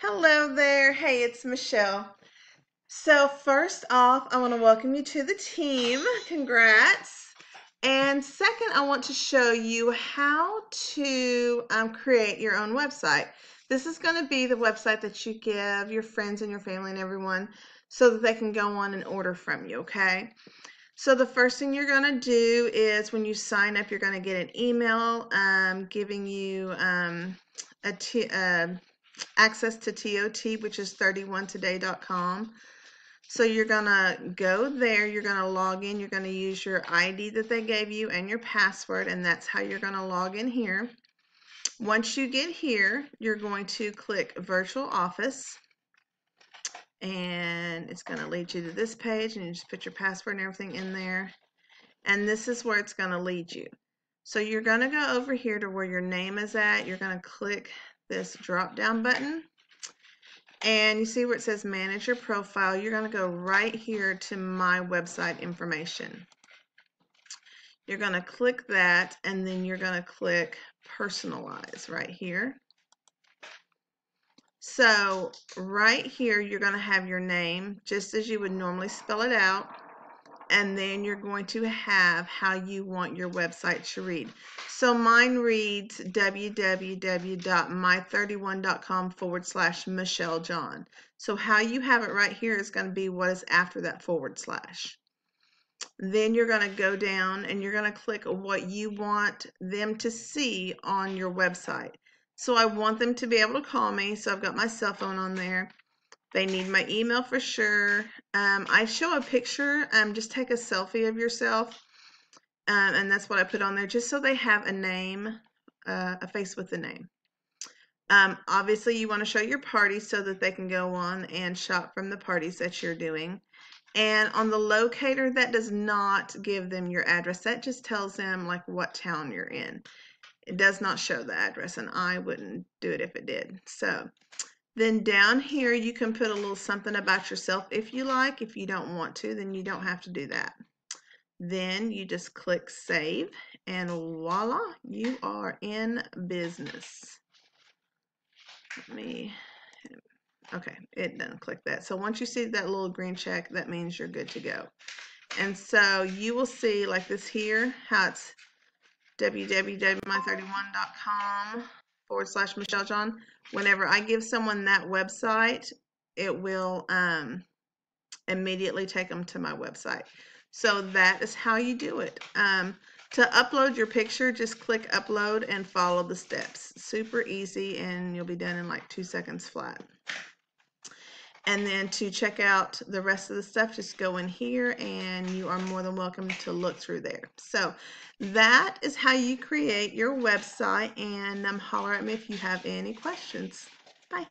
Hello there. Hey, it's Michelle. So first off, I want to welcome you to the team. Congrats. And second, I want to show you how to create your own website. This is going to be the website that you give your friends and your family and everyone so that they can go on and order from you, okay? So the first thing you're going to do is when you sign up, you're going to get an email giving you access to TOT, which is 31today.com. So you're going to go there, you're going to log in, you're going to use your ID that they gave you and your password, and that's how you're going to log in here. Once you get here, you're going to click Virtual Office, and it's going to lead you to this page, and you just put your password and everything in there, and this is where it's going to lead you. So you're going to go over here to where your name is at. You're going to click this drop down button, and you see where it says manage your profile. You're going to go right here to my website information. You're going to click that, and then you're going to click personalize right here. So right here you're going to have your name just as you would normally spell it out, and then you're going to have how you want your website to read. So mine reads www.my31.com/Michelle John. So how you have it right here is going to be what is after that /. Then you're going to go down and you're going to click what you want them to see on your website. So I want them to be able to call me, so I've got my cell phone on there. They need my email for sure. I show a picture, just take a selfie of yourself, and that's what I put on there, just so they have a name, a face with a name. Obviously, you want to show your party so that they can go on and shop from the parties that you're doing. And on the locator, that does not give them your address. That just tells them like what town you're in. It does not show the address, and I wouldn't do it if it did. So then down here, you can put a little something about yourself if you like. If you don't want to, then you don't have to do that. Then you just click save, and voila, you are in business. Okay, it doesn't click that. So once you see that little green check, that means you're good to go. And so you will see like this here, how it's www.my31.com/Michelle John. Whenever I give someone that website, it will immediately take them to my website. So that is how you do it. To upload your picture, just click upload and follow the steps. Super easy, and you'll be done in like 2 seconds flat. And then to check out the rest of the stuff, just go in here and you are more than welcome to look through there. So that is how you create your website, and holler at me if you have any questions. Bye.